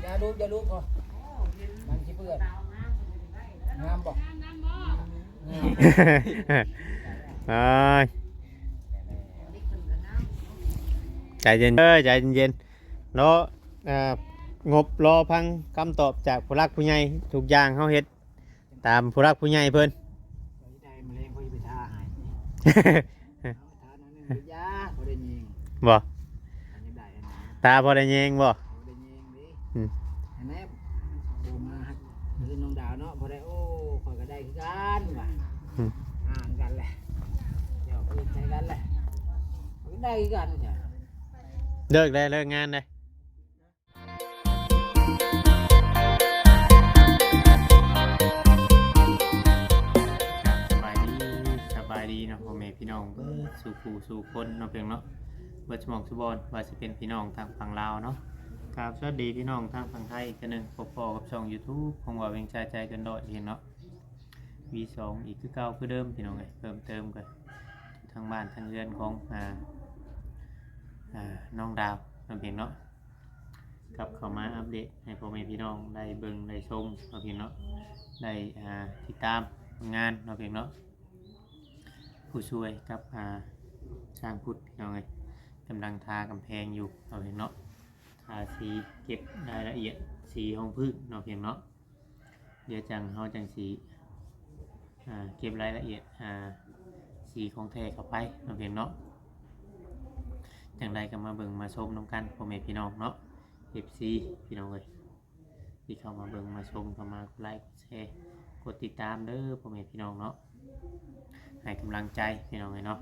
อย่าลูกพอมันสิเปื้อนงามบ่ เอ้ยใจเย็นใจเย็นรองบรอพังคำตอบจากผู้รักผู้ใหญ่ทุกอย่างเฮาเฮ็ดตามผู้รักผู้ใหญ่เพิ่น ได้มะเร็งเขาจะไปทาให้ทานั่นนี่ยาบ่ได้ยิง บ่ อันนี้ได้อันนี้ ตาพอได้แยงบ่ บ่ได้ยิงดิอันนี้โอ้มาฮักคือน้องดาวเนาะบ่ได้โอ้ข่อยก็ได้คือกันว่ะห่างกันแหละเดี๋ยวไปใช้กันแหละก็ได้คือกันจ้ะ เลิกได้เลิกงานได้สบายดีเนาะพ่อแม่พี่น้องเบิดสู่ผู้สู่คนเนาะเพียงเนาะเบิดสมองสุบอนว่าสิเป็นพี่น้องทางฝั่งลาวเนาะครับสวัสดีพี่น้องทางฝั่งไทยกันหนึ่งพบกับช่อง YouTube ของว่าเวียงใจกันดอยเพียงเนาะ V2 อีกคือเก่าคือเดิมพี่น้องเอ้ยเพิ่มเติมกันทางบ้านทางเรือนของน้องดาวน้องเพียงเนาะกลับเข้ามาอัปเดตให้พ่อแม่พี่น้องได้เบิ่งได้ชมน้องเพียงเนาะได้ติดตามงานน้องเพียงเนาะผู้ช่วยกับช่างพุทธพี่น้องเอ้ยกำลังทากำแพงอยู่น้องเพียงเนาะทาสีเก็บรายละเอียดสีห้องพึ่งน้องเพียงเนาะเดี๋ยวเฮาจังสีเก็บรายละเอียดสีของแท้เข้าไปน้องเพียงเนาะอย่างไรก็มาเบิ่งมาชมน้องกันพ่อแม่พี่น้องเนาะ FC พี่น้องเลยที่เข้ามาเบิ่งมาชมเข้ามากดไลค์กดแชร์กดติดตามเด้อพ่อแม่พี่น้องเนาะให้กำลังใจพี่น้องเลยเนาะ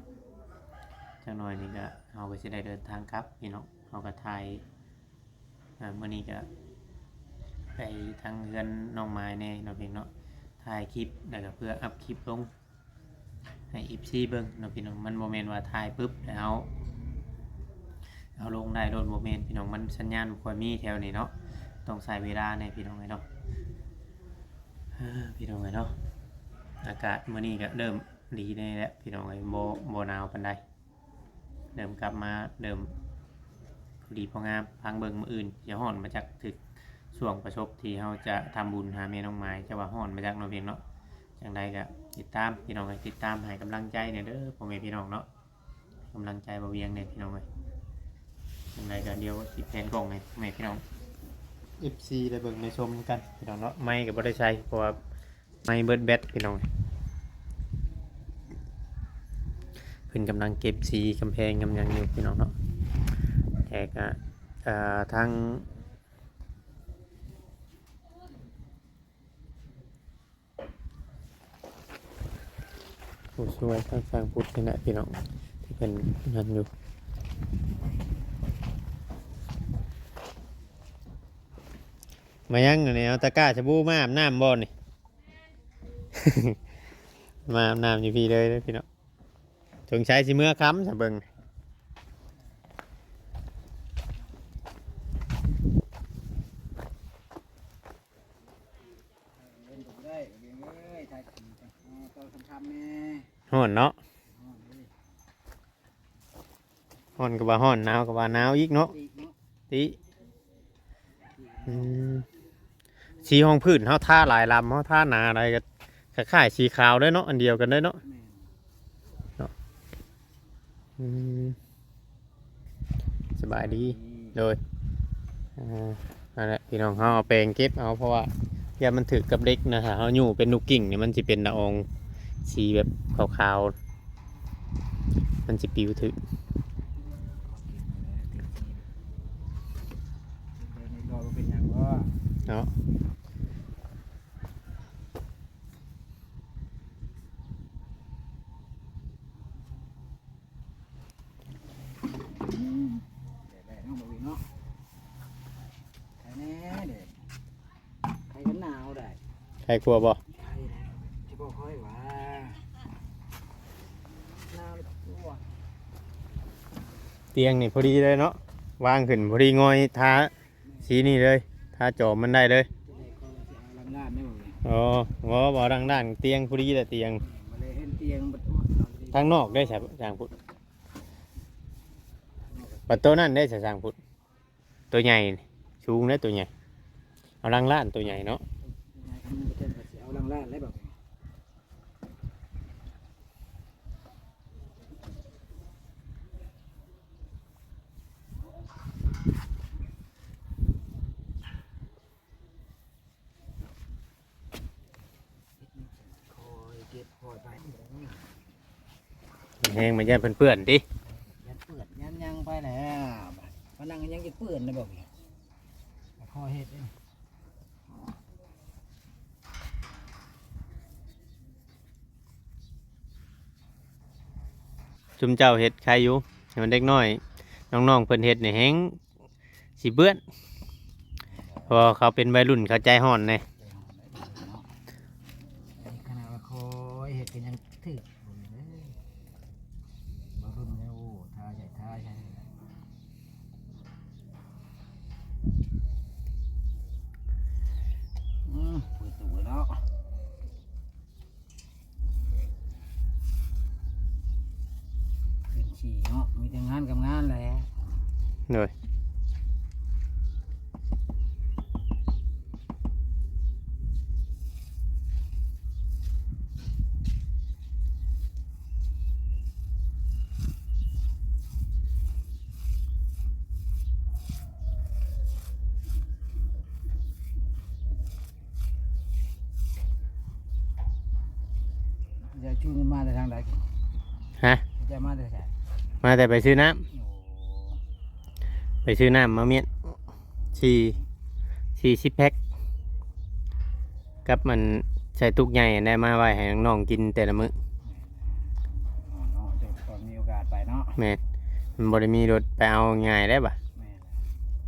จังหน่อยนี่ก็เราก็จะได้เดินทางครับพี่น้องเราก็ถ่ายเมื่อนี้ก็ไปทางเรือนน้องไม้แน่น้องเพียงเนาะถ่ายคลิปแล้วก็เพื่ออัพคลิปลงให้ FC เบิ่งน้องพี่น้องมันโมเมนต์ว่าถ่ายปุ๊บแล้วเอาลงได้โดนโมเมนต์พี่น้องมันสัญญาณควรมีแถวนี้เนาะต้องใส่เวลาในพี่น้องเลยเนาะพี่น้องเลยเนาะอากาศมื้อนี้ก็เริ่มดีได้แล้วพี่น้องเลยโบหนาวปานใดเริ่มกลับมาเริ่มพอดีพองามพังเบิ่งมื้ออื่นอย่าฮ้อนมาจากถึกช่วงประสบที่เราจะทำบุญหาแม่น้องไม้จะว่าฮ้อนมาจากน้องเพียงเนาะจังใดก็ติดตามพี่น้องเลยติดตามให้กำลังใจเนี่ยเด้อพ่อแม่พี่น้องเนาะกำลังใจบ่เวียงเนี่ยพี่น้องเลยยังไงก็เดียวสิแผนกล่องไงไม่พี่น้อง FC ได้เบิ่งได้ชมกันพี่น้องเนาะไม่ก็บ่ได้ใช้เพราะว่าไม่เบิดแบตพี่น้องเพิ่นกำลังเก็บสีกำแพงกำยังอยู่พี่น้องเนาะแต่ก็ทางผู้ช่วยทางฝั่งพุทธนี่แหละพี่น้องที่เพิ่นนั่นอยู่มายังเนี่ยเอาตะกร้าชะบูมาอาบน้ำบ่นี่ มาอาบน้ำอยู่พี่เลยนะพี่น้องจงใช้สิเมื่อค้ำสะเบิงฮ้อนเนาะฮ้อนกับว่าฮ้อนหนาวกับว่าหนาวอีกเนาะติสีห้องพื้นเฮาท่าหลายลำเฮาท่าหนาอะไรก็คล้ายๆสีขาวได้เนาะอันเดียวกันได้เนาะสบายดีเลยนั่นแหละพี่น้องเฮาเอาแปรงเก็บเอาเพราะว่าอย่ามันถึกกับเด็กนะฮะเฮาอยู่เป็นนุกกิ่งเนี่ยมันสิเป็นละอองสีแบบขาวๆมันสิปิวถึกเนาะใครกลัวบ่เตียงนี่พอดีเลยเนาะวางขึ้นพอดีงอยทาสีนี่เลยทาจอมันได้เลยอ๋อบ่ดังด้านเตียงพอดีแต่เตียงทางนอกได้ใช่จางพุทธประตูนั่นได้ใช่จางพุทธตัวใหญ่สูงได้ตัวใหญ่ เอาลังล้านตัวใหญ่เนาะ นายคำนึงเต้นก็สิเอาลังลาดแล้วแบบคอยเก็บคอยไป แห้งมันจะเปื้อนๆดิ ยันเปื่อนยันยังไปแล้วมานั่งยังจะเปื่อนนะบอกคอยเห็ดเอง จุมเจ้าเฮ็ดใครอยู่ให้มันเด็กน้อยน้องๆเพิ่นเฮ็ดนี่แฮงสิเปื้อนเพอเขาเป็นวัยรุ่นเขาใจฮ้อนแน่ ขนาดว่าคอยเห็ดกันยังถึกเลยมารุ่นแล้วโอ้ท่าใหญ่เปิดตัวเนาะเป็นฉี่เนาะมีแต่งานกับงานแหละ โดยจะชูนมาแต่ทางใด ฮะ จะมาแต่ไหน มาแต่ไปซื้อน้ำ โอ้ ไปซื้อน้ำมาเมียน40แพ็คกับมันใส่ตุกใหญ่ได้มาไว้ให้น้องๆกินแต่ละมื้อ เนาะจะตอนมีโอกาสไปเนาะ แม่นมันบ่ได้มีรถไปเอาง่ายได้บ่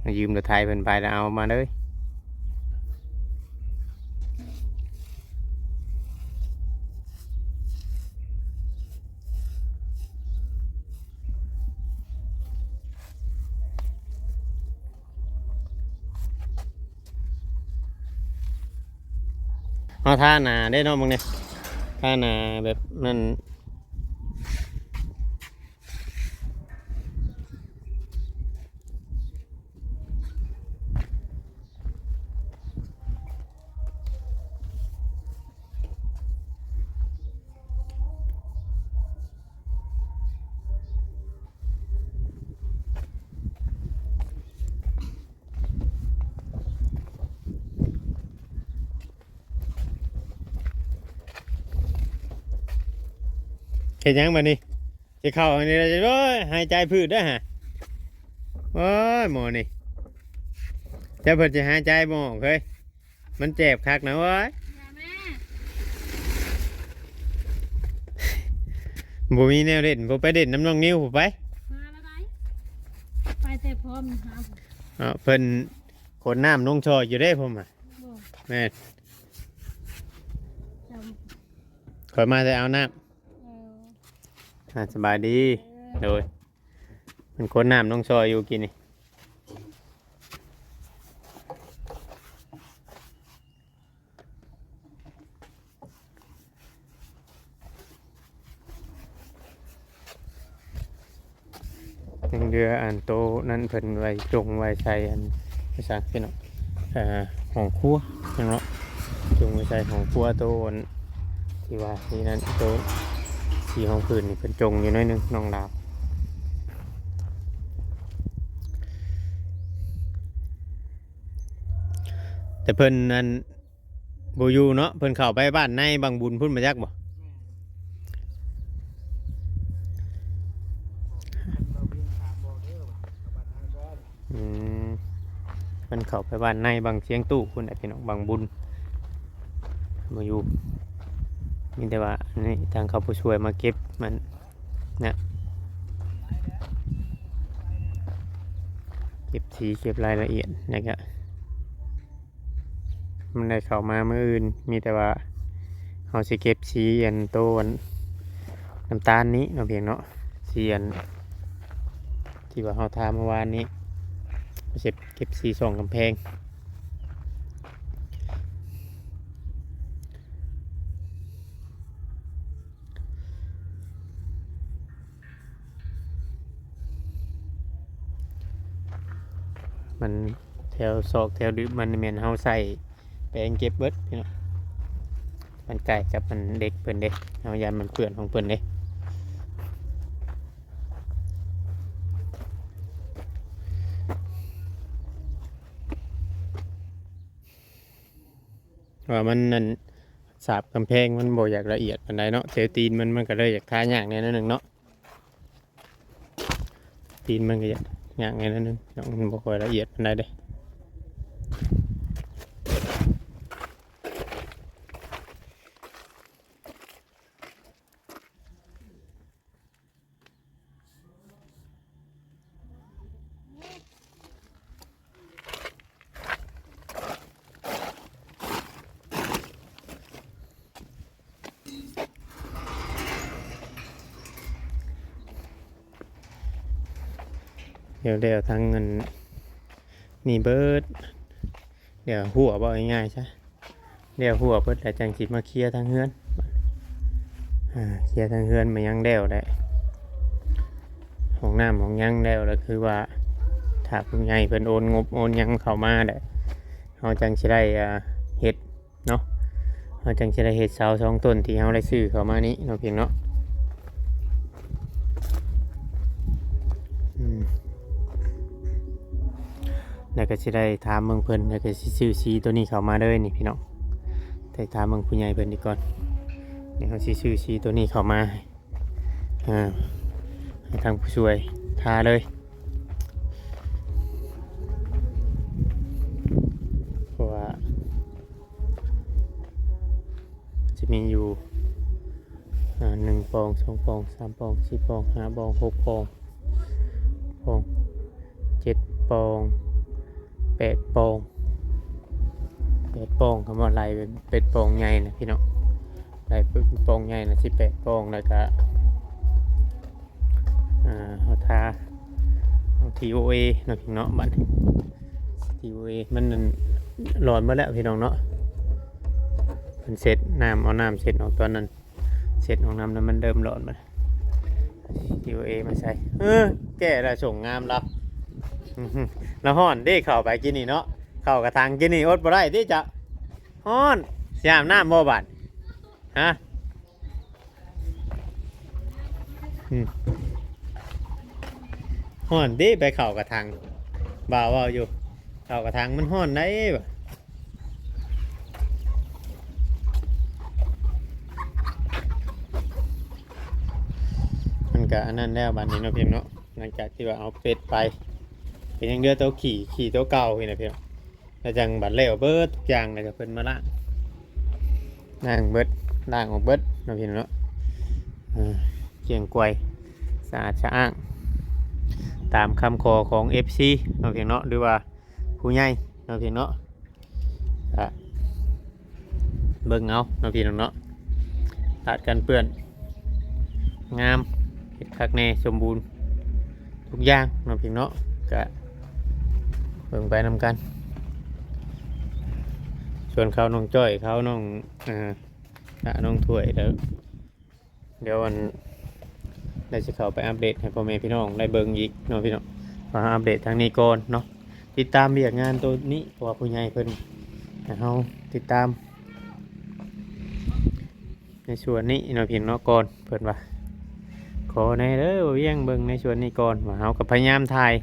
แม่ ยืมรถไทยเพิ่นไปแล้วเอามาเลยเอาท่าหนาได้เนาะมึงเนี่ยท่าหนาแบบนั้นเห็นยังบัดนี้จะเข้าอันนี้แล้วจะโอ้ยหายใจพืชได้อฮะโอ้ยหมอนี่เจะเพิ่นจะหายใจบ่ออกเฮ้ยมันเจ็บคักนะเว้ย อย่าแม่ บ่มีแนวเด่นบ่ไปเด่นน้ำน้องนิ้วผมไป มาแล้วไปไปแต่พร้อมหาผม เพิ่นขนน้ำลงชออยู่ได้ผมอ่ะ บอก แม่น จ ขอยมาแต่เอาน้ ำำสบายดีโดยมันขนน้ำลงชออยู่กินนี่ยังเดืออันโตนั่นเพิ่นไว้จงไว้ใส่อันภาษาพี่น้องห้องครัวพี่น้องจงไว้ใส่ห้องครัวโตอันที่ว่าที่นั่นโตที่ห้องพื้นนี่เพิ่นจงอยู่หน้อยหนึงน้องดาวแต่เพิ่นนั่นบ่อยู่เนาะเพิ่นเข้าไปบ้านในบางบุญพุ่นมาจักบ่ เราวิ่งตามบอกเด้อว่ะกับบ้านทางบ้าน มันเข้าไปบ้านในบางเชียงตู้คุณไอพี่น้องบางบุญมาอยู่มีแต่ว่าอันนี่ทางเขาผู้ช่วยมาเก็บมันเนี่ยเก็บสีเก็บรายละเอียดนะครับมันได้เข้ามาเมื่ออื่นมีแต่ว่าเขาสิเก็บสีอันโตอันน้ำตาลนี้เนาะเพียงเนาะสีอันที่ว่าเขาทาเมื่อวานนี้เก็บสีส่องกำแพงมันเท วซอกแถวดึกมันแม่นเฮาใส่แปรงเก็บเบิดพี่น้องมันไก่กับมันเด็กเพิ่นเด้เฮายันมันเปื้อนของเพิ่นเด้ว่ามันนั่นสาบกำแพงมันบ่อยากละเอียดปานใดเนาะเซลตีนมันก็เลยอยากทายากแน่นอนนึงเนาะตีนมันก็อยากยากแน่นอนนึงมันบ่ค่อยละเอียดปานใดเด้เดี๋ยวทั้งเงินนี่เบิดเดี๋ยวหัวบ่ง่ายๆใช่เดี๋ยวหัวเบิดแต่จังสิมาเคลียร์ทางเฮือนเคลียร์ทางเฮือนมายังแล้วได้ของน้ำของยังแล้วแล้วคือว่าถ้าผู้ใหญ่เพิ่นโอนงบโอนยังเข้ามาได้เฮาจังสิได้เฮ็ดเนาะเฮาจังสิได้เฮ็ดเสา2ต้นที่เฮาได้ซื้อเข้ามานี้เนาะเพียงเนาะแล้วก็สิได้ถามเมืองเพิ่นแล้วก็สิซื้อสีตัวนี้เข้ามาเลยนี่พี่น้องแต่ถามเมืองผู้ใหญ่เพิ่นดีก่อนเดี๋ยวเฮาสิซื้อสีตัวนี้เข้ามาให้ทางผู้ช่วยทาเลยเพราะว่าจะมีอยู่1 ปอง2 ปอง3 ปอง4 ปอง5 ปอง6 ปอง7 ปอง8 ปอง8 ปองคำว่าลายเป็นปองใหญ่นะพี่น้องลายเป็นปองใหญ่นะ18 ปองแล้วก็เอาทาเอา TOA เนาะพี่น้องบัด TOA มันร้อนมาแล้วพี่น้องเนาะมันเสร็จน้ำเอาน้ำเสร็จออกตอนนั้นเสร็จของน้ำนั้นมันเริ่มร้อนมา TOA มาใส่แก่ละส่งงามแล้วแล้วฮ้อนเด้เข้าไปกินนี่เนาะเข้ากระถางกินนี่อดบ่ได้เด้จ้ะฮ้อนสิอาบน้ำบ่บาดฮะฮ้อนเด้ไปเข้ากระถางบ่าวว่าอยู่เข้ากระถางมันฮ้อนได้บ่มันก็อันนั้นแล้วบัดนี้เนาะพี่เนาะหลังจากที่ว่าเอาเป็ดไปเป็นยังเดือตัวขี่ตัวเก่าพี่นะพี่น้องแล้วจังบัดเลี้ยวเบิดทุกอย่างเลยก็เพิ่นมาล้างเบิดล้างออกเบิดเนาะพี่เนาะเกี่ยงกวยสะอาดสะอ้างตามคำขอของ FC เนาะพี่เนาะหรือว่าผู้ใหญ่เนาะพี่เนาะเบิ่งเอาเนาะพี่เนาะตัดกันเปื้อนงามเฮ็ดคักแน่สมบูรณ์ทุกอย่างเนาะพี่เนาะก็เบิ่งไปนำกันส่วนเขาน้องจ้อยเขาน้องน้องถ้วยเดี๋ยววันได้จะเข้าไปอัปเดตให้พ่อแม่พี่น้องได้เบิ่งอีกเนาะพี่น้องมาอัปเดตทางนี้ก่อนเนาะติดตามเรียกงานตัวนี้เพราะว่าผู้ใหญ่เพิ่นให้เฮาติดตามในส่วนนี้เนาะพี่น้องก่อนเพิ่นว่าขอในเด้อเวียงเบิ่งในส่วนนี้ก่อนว่าเฮาก็พยายามถ่าย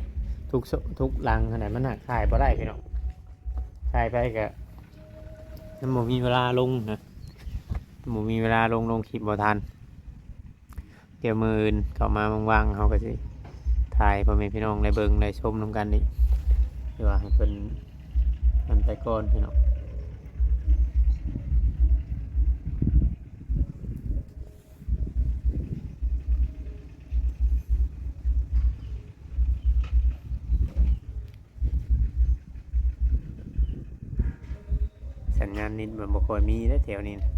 ทุกหลังขนาดมันหนักถ่ายบ่ได้พี่น้องถ่ายไปก็มันบ่มีเวลาลงนะบ่มีเวลาลงคลิปบ่ทันเดี๋ยวมื้ออื่นเข้ามาว่างๆเฮาก็สิถ่ายพ่อแม่พี่น้องได้เบิ่งได้ชมนำกันนี่เดี๋ยวให้เพิ่นมันไปก่อนพี่น้องสัญญาณนิดมันบ่ค่อยมีแล้วแถวนี้นะ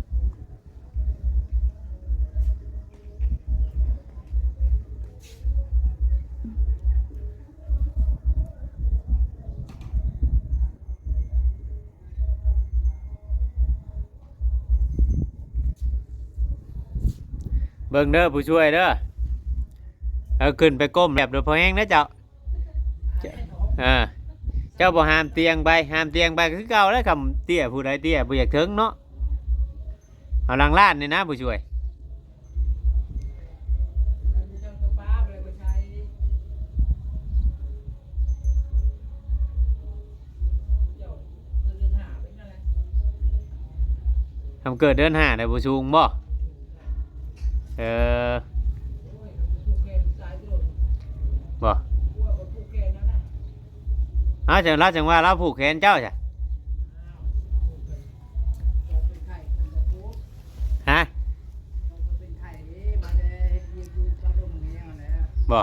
เบิ่งเด้อผู้ช่วยเด้อเอาขึ้นไปก้มแบบเดี๋ยวพอแห้งนะเจ้า เจ้าบ่ห้ามเตียงไปห้ามเตียงไปคือเก่าแล้วคำเตี้ยผู้ใดเตี้ยบ่อยากถึงเนาะเอาหลังล้านนี่นะผู้ช่วย ทำเกิดเดือน5ได้บ่สูงบ่เออบ่จังเราจังว่าเราผูกแขนเจ้าจ้ะฮะบ่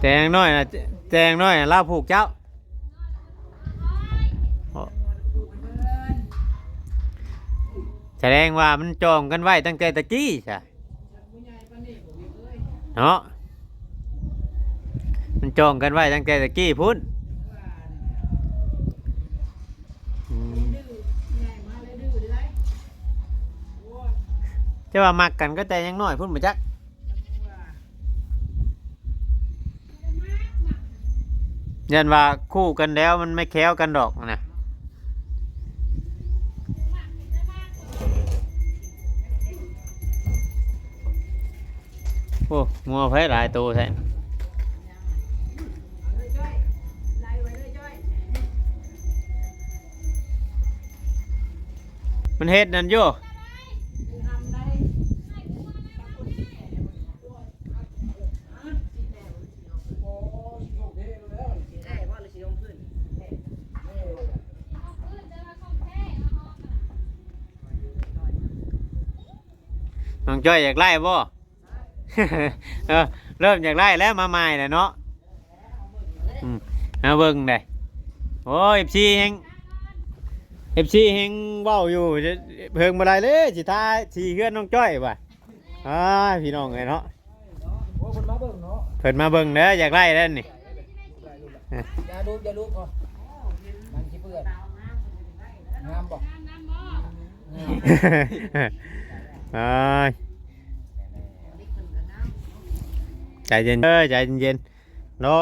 แต่อย่างน้อยนะแต่อย่างน้อยน่ะเราผูกเจ้าแสดงว่ามันจองกันไว้ตั้งแต่ตะกี้จ้ะเนาะมันจองกันไว้ตั้งแต่ตะกี้พุ่นอืมแต่ว่ามักกันก็แต่ยังน้อยพุ่นบ่จักยันว่าคู่กันแล้วมันไม่แค้วกันดอกนะโอ้งัวไผหลายตัวแท้มันเฮ็ดนั่นอยู่น้องจ้อยอยากไล่บ่ เออเริ่มอยากไล่แล้วมาใหม่แล้วเนาะมาเบิ่งได้โอ้ยFCแฮง FC แฮงเว้าอยู่เพิ่งบ่ได้เลยสิทาสิเฮือนน้องจ้อยว่ะพี่น้องเอ้ยเนาะเพิ่นมาเบิ่งเด้ออยากไล่แล้วนี่อย่าลูกพอมันสิเปื้อนงามบ่ใจเย็นใจเย็นรอ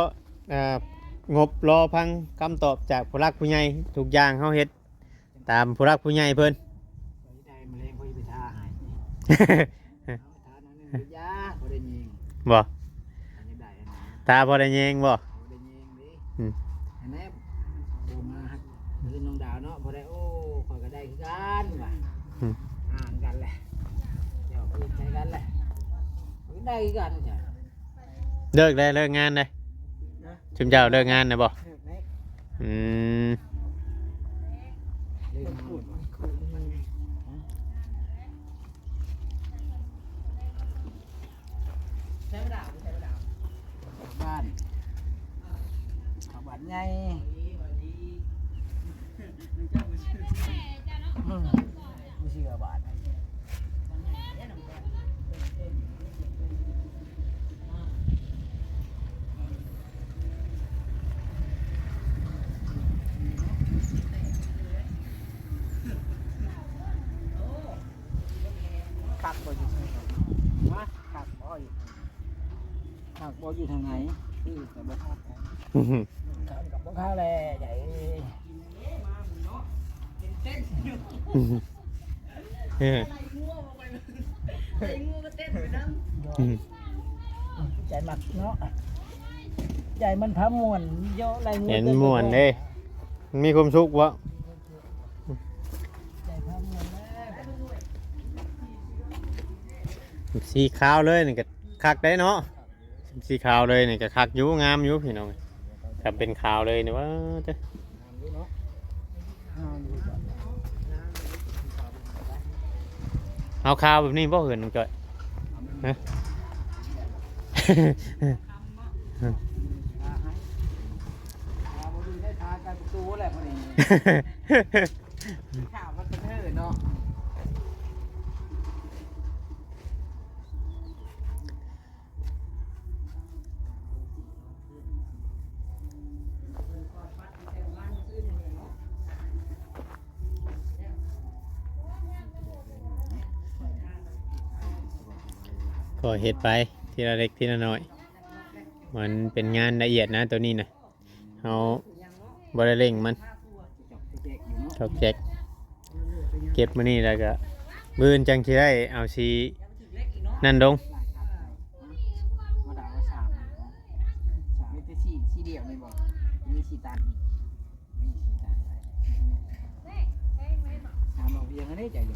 งบรอพังคำตอบจากผู้รักผู้ใหญ่ทุกอย่างเฮาเฮ็ดตามผู้รักผู้ใหญ่เพิ่นได้มะเร็งพอสิไปทาให้ทานั่นนี่ยาบ่ได้ยิงบ่ได้นะตาบ่ได้ยิงบ่บ่ได้ยิงดิอันนี้โตมาฮักคือน้องดาวเนาะบ่ได้โอ้ข่อยก็ได้คือกันว่ะอ่านกันแหละเดี๋ยวอื่นใช้กันแหละได้คือกันจ้ะเลิกงานได้ชุมเจ้าเลิกงานได้บ่บ้านข้าวบ้านใหญ่ไม่เชื่อบาทขักบ่อยู่ทางไหนวะขักบ่อยู่ทางไหนคือแต่บ่ขักกับบ่ข้าวแลใหญ่ใจหมักเนาะใจมันพะม่วนเยอะไรเห็นม่วนเด้มีความสุขวะสีขาวเลยนี่ก็คักได้เนาะสีขาวเลยนี่ก็คักอยู่งามอยู่พี่น้องถ้าเป็นขาวเลยนี่ว่าจะเอาขาวแบบนี้บ่เห็นน้องจ้อยฮะข่าวมันเป็นเท่เนาะ ก็เฮ็ดไปทีละเล็กทีละน้อยมันเป็นงานละเอียดนะตัวนี้นะเฮาบ่ได้เร่งมันจอกแจกเก็บมื้อนี้แล้วก็มื้ออื่นจังสิได้เอาสีนั่นลง มาด่าว่าสามมีแต่สีเดียวไม่บอกมีสีตันมีสีตันสามเอาเพียงอันนี้ใจอยู่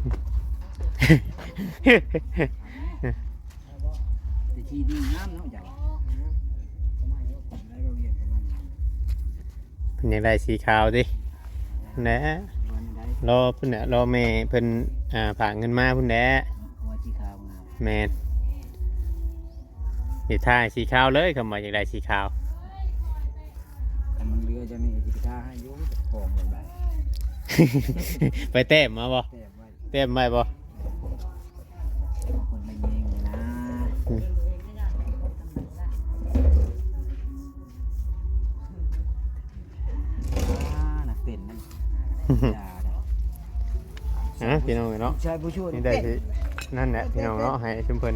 แต่สีดีงามเนาะใจได้เราเรียนประมาณ เพิ่นอยากได้สีขาวดิแหนะรอเพิ่นน่ะรอแม่เพิ่นฝากเงินมาเพิ่นแหละ หัวสีขาวงาม แม่นสิถ่ายสีขาวเลยคำว่าอยากได้สีขาว แต่มันเรือจะมีจิตท่าให้ยุ่งฟองลงไป ไปแต้มมาบ่ เต็มไว้ แต้มไว้บ่ คนไม่ยิงเลยนะนักเต้นนั่นอย่าได้ พี่น้องเนาะ ชายผู้ช่วย นี่ได้สินั่นแหละพี่น้องเนาะให้ชุมเพิ่น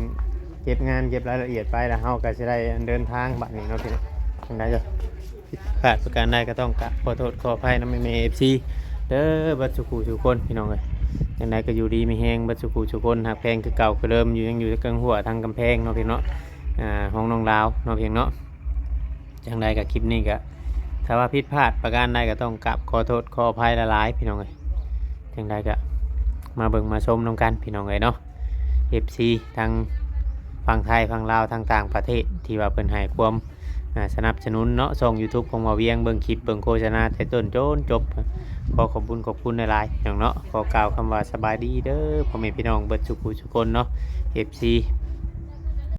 เก็บงานเก็บรายละเอียดไปแล้วเฮาก็สิได้เดินทางบัดนี้เนาะพี่น้องจังได๋ก็ผิดพลาดประการใดก็ต้องกราบขอโทษขออภัยนำแม่ FC เด้อบัดสุขุทุกคนพี่น้องเอ้ยจังไดก็อยู่ดีมีแฮงบัดสุขุทุกคนหักแพงคือเก่าคือเดิมอยู่ยังอยู่กลางหัวทางกำแพงเนาะพี่เนาะห้องน้องลาวเนาะพี่เนาะจังไดก็คลิปนี้ก็ถ้าว่าผิดพลาดประการใดก็ต้องกราบขอโทษขออภัยหลายๆพี่น้องเอ้ยจังไดก็มาเบิ่งมาชมน้องกันพี่น้องเอ้ยเนาะ FC ทางฝั่งไทยฝั่งลาวทางต่างประเทศที่ว่าเพิ่นให้ความสนับสนุนเนาะช่อง YouTube ของบ่าวเวียงเบิ่งคลิปเบิ่งโฆษณาแต่ต้นจนจบขอขอบคุณหลายๆพี่น้องเนาะขอกล่าวคำว่าสบายดีเด้อพ่อแม่พี่น้องเบิดทุกผู้ทุกคนเนาะ FC